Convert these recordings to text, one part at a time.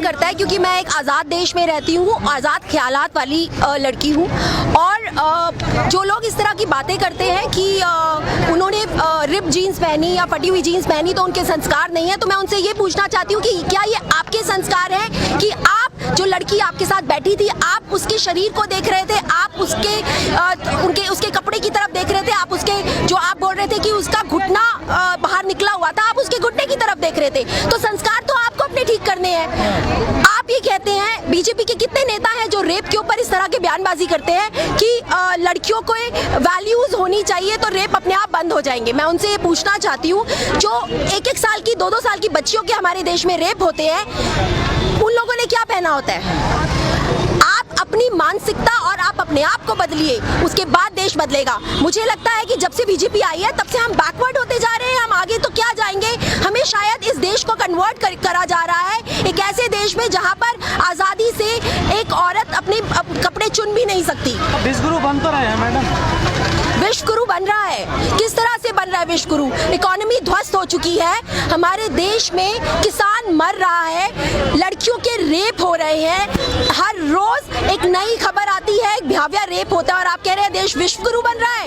करता है क्योंकि मैं एक आज़ाद देश में रहती हूँ, आज़ाद ख्यालात वाली लड़की हूँ। और जो लोग इस तरह की बातें करते हैं कि उन्होंने रिप जीन्स पहनी या फटी हुई जीन्स पहनी तो उनके संस्कार नहीं है, तो मैं उनसे ये पूछना चाहती हूँ कि क्या ये आपके संस्कार हैं कि आप जो लड़की आपके साथ बैठी थी, आप उसके शरीर को देख रहे थे, आप उसके कपड़े की तरफ देख रहे थे, आप उसके जो आप बोल रहे थे कि उसका घुटना बाहर निकला हुआ था, आप उसके घुटने की तरफ देख रहे थे। तो संस्कार तो आपको अपने ठीक करने हैं। आप ये कहते हैं, बीजेपी के कितने नेता हैं जो रेप के ऊपर इस तरह के बयानबाजी करते हैं कि लड़कियों को वैल्यूज होनी चाहिए तो रेप अपने आप बंद हो जाएंगे। मैं उनसे ये पूछना चाहती हूँ, जो 1-1 साल की 2-2 साल की बच्चियों के हमारे देश में रेप होते हैं, उन लोगों ने क्या पहना होता है? आप अपनी मानसिकता और आप अपने आप को बदलिए, उसके बाद देश बदलेगा। मुझे लगता है कि जब से बीजेपी आई है तब से हम बैकवर्ड होते जा रहे हैं। हम आगे तो क्या जाएंगे? हमें शायद इस देश को कन्वर्ट करा जा रहा है एक ऐसे देश में जहां पर आज़ादी से एक औरत अपने कपड़े चुन भी नहीं सकती। विश्वगुरु बन तो रहे हैं मैडम, विश्वगुरु बन रहा है। किस तरह से बन रहा है विश्वगुरु? इकोनॉमी ध्वस्त हो चुकी है, हमारे देश में किसान मर रहा है, लड़कियों के रेप हो रहे हैं, हर रोज एक नई खबर आती है, एक भयावह रेप होता है और आप कह रहे हैं देश विश्वगुरु बन रहा है।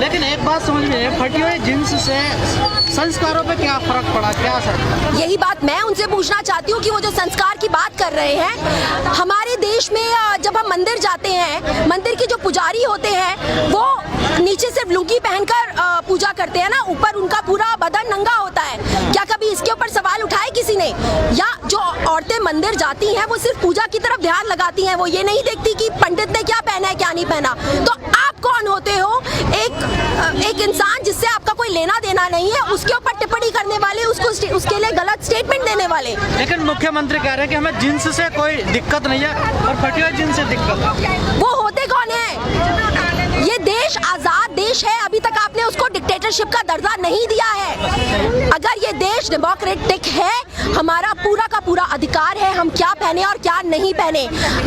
लेकिन एक बात समझ में, फटी हुई जींस से संस्कारों पे क्या फर्क पड़ा, क्या असर? यही बात मैं उनसे पूछना चाहती हूँ कि वो जो संस्कार की बात कर रहे हैं, हमारे देश में जब हम मंदिर जाते हैं, मंदिर के जो पुजारी होते हैं वो नीचे सिर्फ लुंगी पहनकर पूजा करते हैं ना, ऊपर उनका पूरा बदन नंगा होता है। क्या कभी इसके ऊपर सवाल उठाए किसी ने? या जो औरतें मंदिर जाती हैं वो सिर्फ पूजा की तरफ ध्यान लगाती हैं, वो ये नहीं देखती कि पंडित ने क्या पहना है क्या नहीं पहना। तो आप कौन होते हो? एक इंसान जिससे आपका कोई लेना देना नहीं है, उसके ऊपर टिप्पणी करने वाले, उसके लिए गलत स्टेटमेंट देने वाले। लेकिन मुख्यमंत्री कह रहे हैं कि हमें जींस से कोई दिक्कत नहीं है और फटी हुई जींस से दिक्कत है। वो होते कौन है? ये देश आजाद देश है, अभी तक आपने उसको डिक्टेटरशिप का दर्जा नहीं दिया है। अगर ये देश डेमोक्रेटिक है, हमारा पूरा का पूरा अधिकार है हम क्या पहने और क्या नहीं पहने।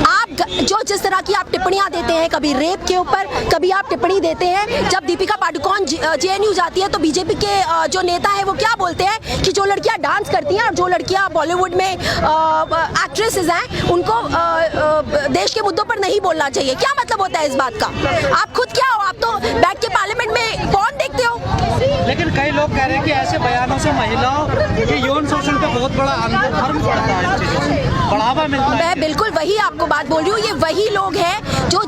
आप जो जिस तरह की आप टिप्पणियां देते हैं, कभी रेप के ऊपर, कभी आप टिप्पणी देते हैं, जब दीपिका पादुकोण जेएनयू जाती है तो बीजेपी के जो नेता है वो क्या बोलते हैं कि जो लड़कियां डांस करती हैं और जो लड़कियां बॉलीवुड में एक्ट्रेसेस हैं, उनको देश के मुद्दों पर नहीं बोलना चाहिए। क्या मतलब होता है इस बात का? आप खुद क्या हो? आप तो बैठ के पार्लियामेंट में कौन देखते हो? लेकिन कई लोग कह रहे हैं कि ऐसे बयानों से महिलाओं के यौन शोषण पे बहुत बड़ा फर्क पड़ता है, बढ़ावा मिलता है। मैं बिल्कुल वही आपको बात बोल रही हूँ। ये वही लोग हैं जो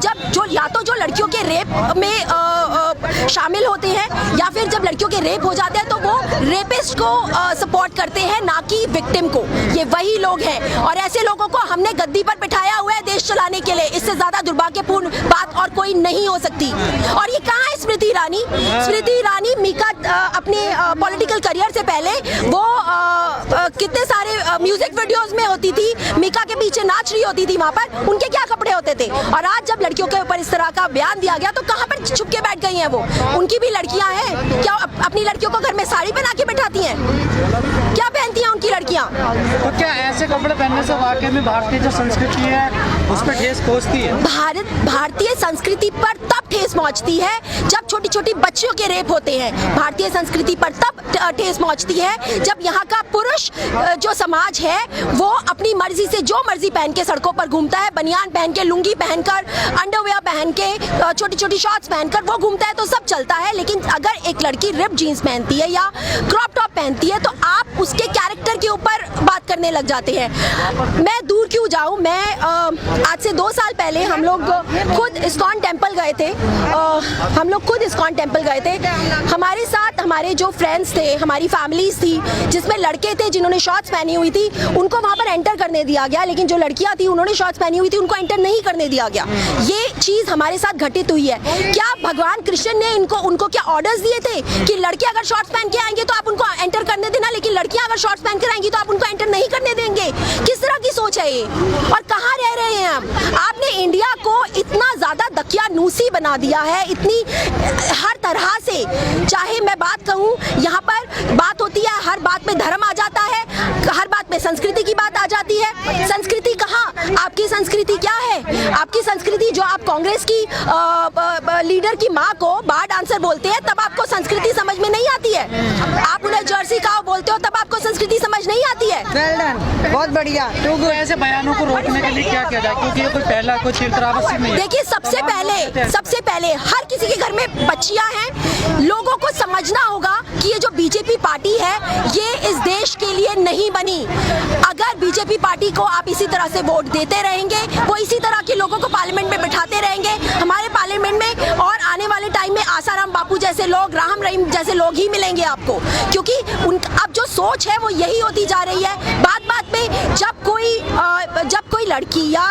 या तो जो लड़कियों के रेप में शामिल होते हैं, या फिर जब लड़कियों के रेप हो जाते हैं तो वो रेपिस्ट को सपोर्ट करते हैं, ना कि विक्टिम को। ये वही लोग हैं और ऐसे लोगों को हमने गद्दी पर बिठाया हुआ है देश चलाने के लिए। इससे ज्यादा दुर्भाग्यपूर्ण बात और कोई नहीं हो सकती। और ये कहाँ है स्मृति ईरानी? स्मृति ईरानी मीका अपने पॉलिटिकल करियर से पहले वो कितने सारे म्यूजिक वीडियोस में होती थी, मीका के पीछे नाच रही होती थी, वहाँ पर उनके क्या कपड़े होते थे। और आज जब लड़कियों के ऊपर इस तरह का बयान दिया गया तो कहाँ पर छुप के बैठ गई हैं वो? उनकी भी लड़कियां हैं, क्या अपनी लड़कियों को घर में साड़ी पहना के बैठाती हैं? क्या पहनती हैं उनकी लड़कियां? तो क्या ऐसे कपड़े पहनने से वाकई में भारतीय जो संस्कृति है उस पर ठेस पहुंचती है? भारतीय संस्कृति पर तब ठेस पहुंचती है जब छोटी छोटी बच्चियों के रेप होते हैं। भारतीय संस्कृति पर तब ठेस पहुंचती है जब यहाँ का पुरुष जो समाज है वो अपनी मर्जी से जो मर्जी पहन के सड़कों पर घूमता है, बनियान पहन के, लुंगी पहनकर, अंडरवेयर पहन के, छोटी छोटी शॉर्ट्स पहनकर वो घूमता है तो सब चलता है। लेकिन अगर एक लड़की रिप जीन्स पहनती है या क्रॉप टॉप पहनती है तो आप उसके कैरेक्टर के ऊपर बात करने लग जाते हैं। मैं दूर क्यों जाऊं? मैं आज से 2 साल पहले हम लोग खुद इस्कॉन टेम्पल गए थे। हमारे साथ हमारे जो फ्रेंड्स थे, हमारी फैमिलीज थी, जिसमें लड़के थे जिन्होंने शॉर्ट्स पहनी हुई थी, उनको वहां पर एंटर करने दिया गया, लेकिन जो लड़कियां थी उन्होंने शॉर्ट्स पहनी हुई थी, उनको एंटर नहीं करने दिया गया। ये चीज हमारे साथ घटित हुई है। क्या भगवान कृष्ण ने उनको क्या ऑर्डर्स दिए थे कि लड़के अगर शॉर्ट्स पहन के आएंगे तो आप उनको एंटर करने देना, लेकिन लड़कियां अगर शॉर्ट्स पहन कर आएंगी तो आप उनको एंटर नहीं करने देंगे? किस तरह की सोच है ये? और कहाँ रह रहे हैं हम? आपने इंडिया को इतना ज्यादा दकियानूसी बना दिया है, इतनी हर तरह से। चाहे मैं बात कहूँ, यहाँ पर बात होती है, हर बात में धर्म आ जाता है, हर बात में संस्कृति की बात आ जाती है। संस्कृति कहाँ? आपकी संस्कृति क्या है? आपकी संस्कृति जो आप कांग्रेस की लीडर की माँ को बार डांसर बोलते हैं, तब आपको संस्कृति समझ में नहीं आती है। आप उन्हें जर्सी काऊ बोलते हो तब आपको संस्कृति समझ नहीं आती है। वेल डन, बहुत बढ़िया। तो ऐसे बयानों को रोकने के लिए क्या किया जाए, क्योंकि ये कोई पहला कोई चिंतावश्यक नहीं है। देखिए सबसे पहले हर किसी के घर में बच्चियां हैं, लोगों को समझना होगा कि ये जो बीजेपी पार्टी है ये इस देश के लिए नहीं बनी। अगर बीजेपी पार्टी को आप इसी तरह से वोट देते रहेंगे, वो इसी तरह के लोगों को पार्लियामेंट में बिठाते रहेंगे, हमारे पार्लियामेंट में और आने वाले टाइम में आसाराम बापू जैसे लोग, राम रहीम जैसे लोग ही मिलेंगे आपको, क्योंकि अब जो सोच है वो यही होती जा रही है। बात में जब कोई लड़की या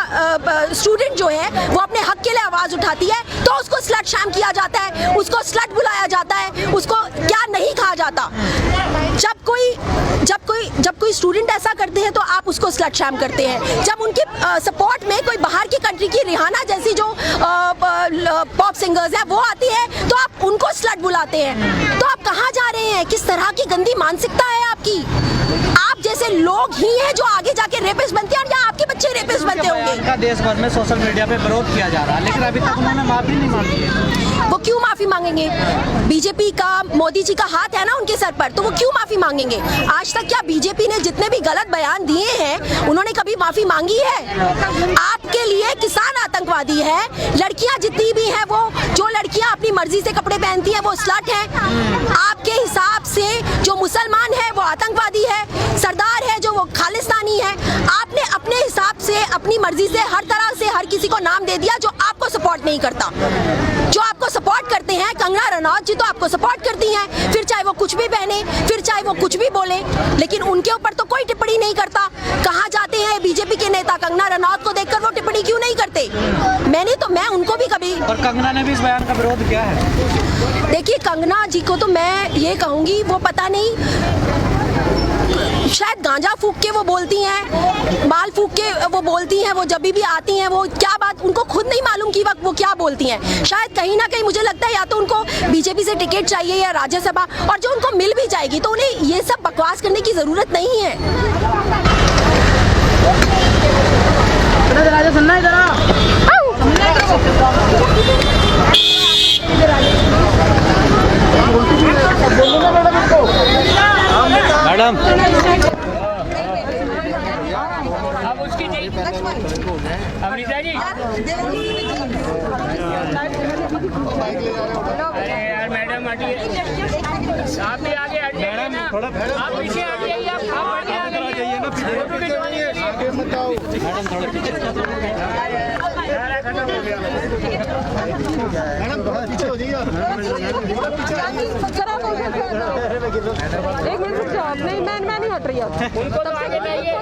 स्टूडेंट जो है वो अपने हक के लिए आवाज उठाती है तो उसको स्लट शैम किया जाता है, उसको स्लट बुलाया जाता है, उसको क्या नहीं कहा जाता। जब कोई स्टूडेंट ऐसा करते हैं तो आप उसको स्लट शैम करते हैं। जब उनके सपोर्ट में कोई बाहर की कंट्री की रिहाना जैसी जो पॉप सिंगर्स है वो आती है तो आप उनको स्लट बुलाते हैं। तो आप कहाँ जा रहे हैं? किस तरह की गंदी मानसिकता है आपकी? आप जैसे लोग ही हैं जो आगे जाके रेपिस्ट बनते हैं, या आपके बच्चे रेपिस्ट बनते होंगे। इनका देश भर में सोशल मीडिया पे विरोध किया जा रहा है, लेकिन अभी तक उन्होंने माफी नहीं मांगी है। वो क्यों माफी मांगेंगे? बीजेपी का, मोदी जी का हाथ है ना उनके सर पर, तो वो क्यों माफी मांगेंगे? आज तक क्या बीजेपी ने जितने भी गलत बयान दिए हैं उन्होंने कभी माफी मांगी है? आपके लिए किसान आतंकवादी है, लड़कियां जितनी भी हैं वो, जो लड़कियां अपनी मर्जी से कपड़े पहनती हैं वो स्लट हैं। आपके हिसाब से जो मुसलमान है वो आतंकवादी है, सरदार है जो वो खालिस्तानी है। आपने अपने हिसाब से अपनी मर्जी से हर तरह से हर किसी को नाम दे दिया जो आपको सपोर्ट नहीं करता। जो आपको सपोर्ट करते हैं, कंगना रनौत जी तो आपको सपोर्ट करती हैं, फिर चाहे वो कुछ भी पहने, फिर चाहे वो कुछ भी बोले, लेकिन उनके ऊपर तो कोई टिप्पणी नहीं करता। कहाँ जाते हैं बीजेपी के नेता? कंगना रनौत को देखकर वो टिप्पणी क्यों नहीं करते? मैं उनको भी कभी, और कंगना ने भी इस बयान का विरोध किया है। देखिए कंगना जी को तो मैं ये कहूंगी, वो पता नहीं शायद गांजा फूक के वो बोलती हैं, माल फूक के वो बोलती हैं, वो जब भी आती हैं वो क्या बात उनको खुद नहीं मालूम कि वो क्या बोलती हैं। शायद कहीं ना कहीं मुझे लगता है या तो उनको बीजेपी से टिकट चाहिए या राज्यसभा, और जो उनको मिल भी जाएगी तो उन्हें ये सब बकवास करने की जरूरत नहीं है। सुनना है जरा। मैडम अब उसकी अमृता जी, अरे यार मैडम हटिए, आप भी आगे हटिए ना, आप पीछे आ जाइए, आप आगे आ जाइए ना, फोटो खिंचवाने के लिए। मैडम थोड़ा पीछे हो जाइए। एक मिनट रुक जाओ, नहीं मैं नहीं हट रही अब। उनको तो आगे जाइए,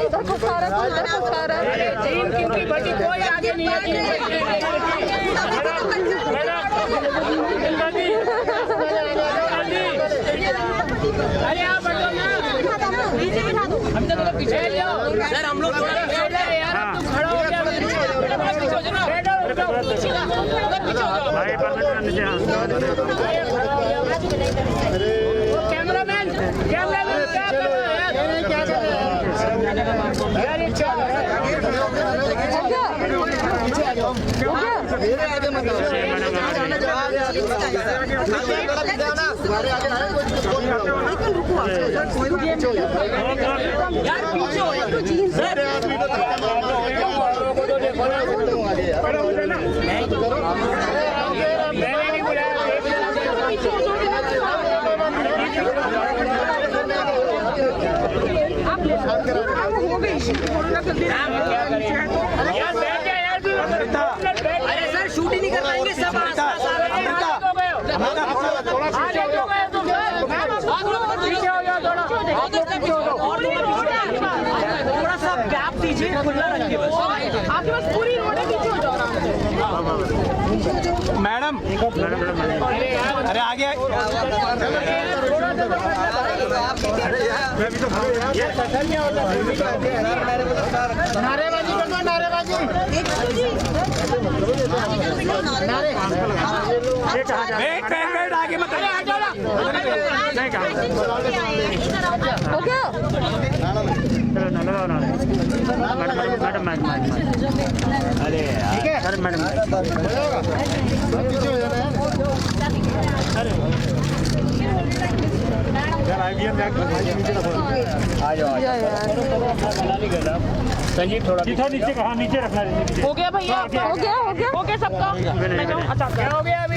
किनकी बची कोई आगे नहीं है। अरे आप बैठो ना, हम तो पीछे सर, हम लोग यार, तुम खड़ा हो गया, पीछे हो जाओ, कैमरामैन क्या कर रहा है यार, ये क्या अरे सर शूट ही नहीं कर पाएंगे सब। थोड़ा सा गैप दीजिए, खुला रखिए बस। आपके पास पूरी रोड है, पीछे हो जाओ। मैडम अरे आगे नारेबाजी करना, नारेबाजी वेट आगे मत हो गया। अरे यार मैडम, संजीव थोड़ा नीचे कहा नीचे रखना हो गया भैया आपका? हो गया हो गया हो गया सबका? अच्छा क्या हो गया अभी?